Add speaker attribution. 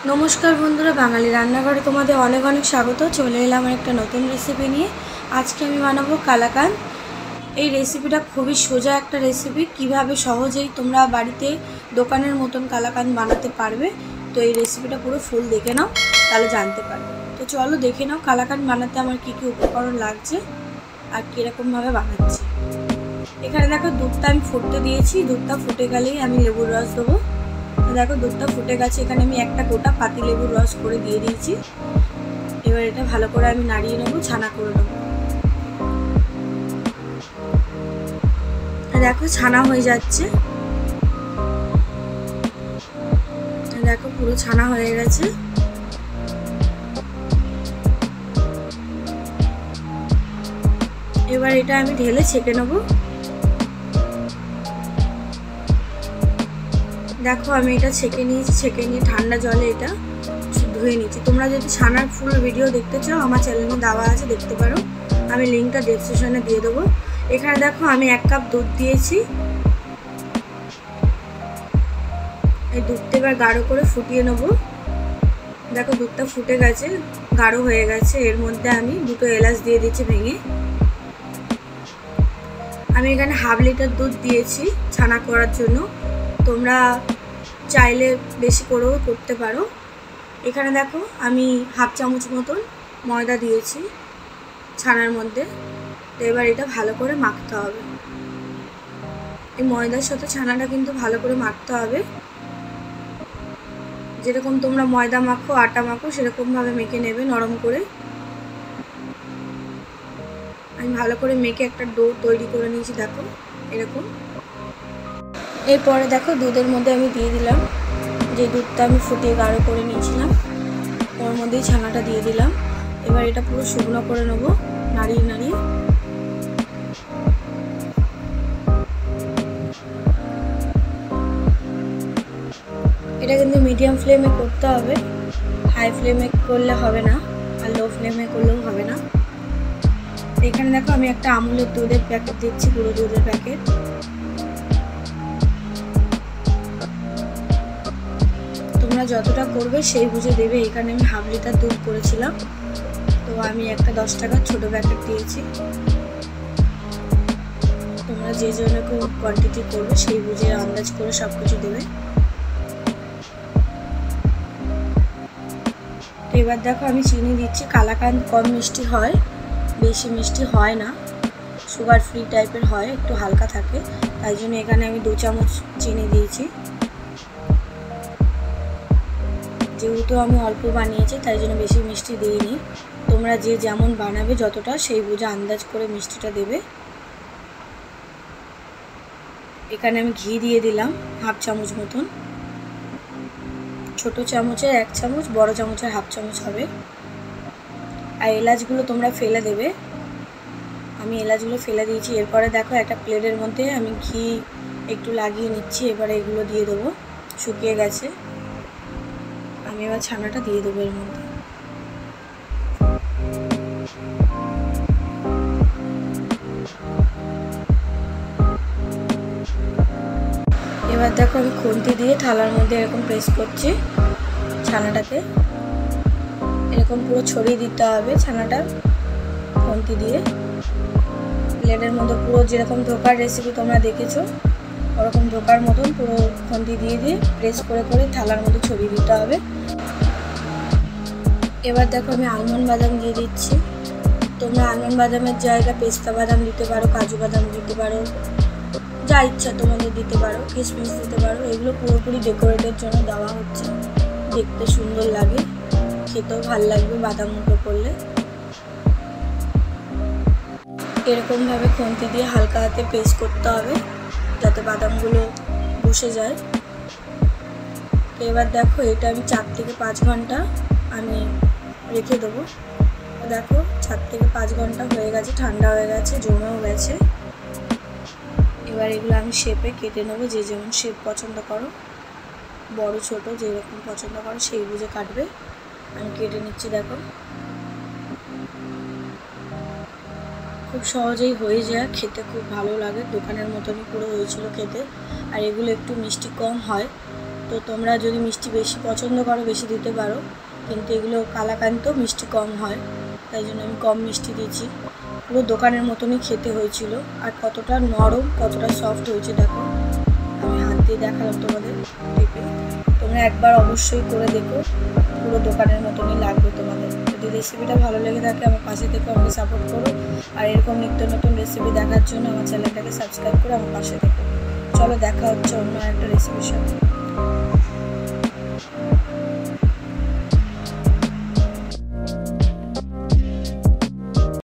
Speaker 1: नमस्कार बंधुरा बांगाली रान्नाघरे तुम्हादेर अनेक अनेक स्वागत। चले एलाम एकटा नतून रेसिपि निये। आज के आमि बानाबो कालाकांद। এই রেসিপিটা খুবই সোজা একটা রেসিপি, কিভাবে সহজেই তোমরা বাড়িতে দোকানের মতন কালাকাঁদ বানাতে পারবে। তো এই রেসিপিটা পুরো ফুল দেখে নাও, তাহলে জানতে পারবে। তো চলো দেখে নাও কালাকাঁদ বানাতে আমার কি কি উপকরণ লাগছে আর কিরকম ভাবে বানাচ্ছি। এখানে দেখো দুধটা আমি ফুটতে দিয়েছি, দুধটা ফুটে গেলেই আমি লেবুর রস দেবো। দেখো দুধটা ফুটে গেছে, এখানে আমি একটা গোটা পাতি লেবুর রস করে দিয়ে দিয়েছি। এবার এটা ভালো করে আমি নাড়িয়ে নেবো, ছানা করে নেবো। দেখো ছানা হয়ে যাচ্ছে, দেখো পুরো ছানা হয়ে গেছে। এবার এটা আমি ঢেলে ছেঁকে নেবো। দেখো আমি এটা ছেঁকে নিয়েছি, ছেঁকে নিয়ে ঠান্ডা জলে এটা ধুয়ে নিয়েছি। তোমরা যদি ছানার ফুল ভিডিও দেখতে চাও আমার চ্যানেলে দেওয়া আছে, দেখতে পারো। আমি লিঙ্কটা ডেসক্রিপশনে দিয়ে দেবো। এখানে দেখো আমি 1 কাপ দুধ দিয়েছি। এই দুধটা এবার গাঢ় করে ফুটিয়ে নেবো। দেখো দুধটা ফুটে গেছে, গাঢ় হয়ে গেছে। এর মধ্যে আমি 2টো এলাচ দিয়ে দিচ্ছি ভেঙে। আমি এখানে হাফ লিটার দুধ দিয়েছি ছানা করার জন্য, তোমরা চাইলে বেশি করেও করতে পারো। এখানে দেখো আমি হাফ চামচ মতন ময়দা দিয়েছি ছানার মধ্যে। তো এবার এটা ভালো করে মাখতে হবে। এই ময়দার সাথে ছানাটা কিন্তু ভালো করে মাখতে হবে। যেরকম তোমরা ময়দা মাখো আটা মাখো সেরকমভাবে মেখে নেবে নরম করে। আমি ভালো করে মেখে একটা ডো তৈরি করে নিয়েছি, দেখো এরকম। এরপরে দেখো দুধের মধ্যে আমি দিয়ে দিলাম যে দুধটা আমি ফুটিয়ে গাঢ় করে নিয়েছিলাম, ওর মধ্যেই ছানাটা দিয়ে দিলাম। এবার এটা পুরো শুকনো করে নেবো নাড়িয়ে নাড়িয়ে। এটা কিন্তু মিডিয়াম ফ্লেমে করতে হবে, হাই ফ্লেমে করলে হবে না, আর লো ফ্লেমে করলেও হবে না। এখানে দেখো আমি একটা আমুলের দুধের প্যাকেট দিচ্ছি, পুরো দুধের প্যাকেট। তোমরা যতটা করবে সেই বুঝে দেবে। এখানে আমি হাফ লিটার দুধ করেছিলাম, তো আমি একটা 10 টাকার ছোটো প্যাকেট দিয়েছি। তোমরা যে জন্য কোয়ান্টিটি করবে সেই বুঝে আন্দাজ করে সব কিছু দেবে। এবার দেখো আমি চিনি দিচ্ছি। কালাকাঁদ কম মিষ্টি হয়, বেশি মিষ্টি হয় না, সুগার ফ্রি টাইপের হয়, একটু হালকা থাকে। তাই জন্য এখানে আমি 2 চামচ চিনি দিয়েছি। যেহেতু আমি অল্প বানিয়েছি তাই জন্য বেশি মিষ্টি দিইনি। তোমরা যে যেমন বানাবে যতটা সেই বুঝে আন্দাজ করে মিষ্টিটা দেবে। এখানে আমি ঘি দিয়ে দিলাম হাফ চামচ মতন। ছোট চামচের 1 চামচ, বড় চামচের হাফ চামচ হবে। আর এলাচগুলো তোমরা ফেলে দেবে, আমি এলাচগুলো ফেলে দিয়েছি। এরপরে দেখো একটা প্লেটের মধ্যে আমি ঘি একটু লাগিয়ে নিচ্ছি। এবারে এগুলো দিয়ে দেবো, শুকিয়ে গেছে। আমি এবার ছানাটা দিয়ে দেবো এর মধ্যে। এবার দেখো আমি খুন্তি দিয়ে থালার মধ্যে এরকম প্রেস করছি ছানাটাকে। এরকম পুরো ছড়িয়ে দিতে হবে ছানাটা খুন্তি দিয়ে। প্লেটের মধ্যে পুরো যেরকম ধোকার রেসিপি তোমরা দেখেছো ওরকম ধোকার মতন পুরো খুন্তি দিয়ে দিয়ে প্রেস করে করে থালার মধ্যে ছড়িয়ে দিতে হবে। এবার দেখো আমি আলমন্ড বাদাম দিয়ে দিচ্ছি। তোমরা আলমন্ড বাদামের জায়গায় পেস্তা বাদাম দিতে পারো, কাজু বাদাম দিতে পারো, যা ইচ্ছা তোমাদের দিতে পারো, কিশমিশ দিতে পারো। এগুলো পুরোপুরি ডেকোরেটের জন্য দেওয়া হচ্ছে, দেখতে সুন্দর লাগে, খেতেও ভালো লাগবে বাদামগুলো করলে। এরকমভাবে খুন্তি দিয়ে হালকা হাতে পেস্ট করতে হবে যাতে বাদামগুলো বসে যায়। তো এবার দেখো এটা আমি 4 থেকে 5 ঘন্টা আমি রেখে দেবো। দেখো 4 থেকে 5 ঘন্টা হয়ে গেছে, ঠান্ডা হয়ে গেছে, জমেও গেছে। এবার এগুলো আমি শেপে কেটে নেবো, যে যেমন শেপ পছন্দ করো, বড় ছোট যেরকম পছন্দ করো সেই বুঝে কাটবে। আমি কেটে নিচ্ছি। দেখো খুব সহজেই হয়ে যায়, খেতে খুব ভালো লাগে, দোকানের মতনই পুরো হয়েছিল খেতে। আর এগুলো একটু মিষ্টি কম হয়, তো তোমরা যদি মিষ্টি বেশি পছন্দ করো বেশি দিতে পারো, কিন্তু এগুলো কালাকাঁদ তো মিষ্টি কম হয়, তাই জন্য আমি কম মিষ্টি দিয়েছি। পুরো দোকানের মতনই খেতে হয়েছিল, আর কতটা নরম কতটা সফট হয়েছে দেখো, আমি হাত দিয়ে দেখালাম তোমাদের টিপে। তোমরা একবার অবশ্যই করে দেখো, পুরো দোকানের মতনই লাগবে তোমাদের। যদি রেসিপিটা ভালো লেগে থাকে আমার পাশে থেকে আমাকে সাপোর্ট করো, আর এরকম নিত্য নতুন রেসিপি দেখার জন্য আমার চ্যানেলটাকে সাবস্ক্রাইব করে আমার পাশে থেকো। চলো দেখা হচ্ছে অন্য একটা রেসিপির সাথে।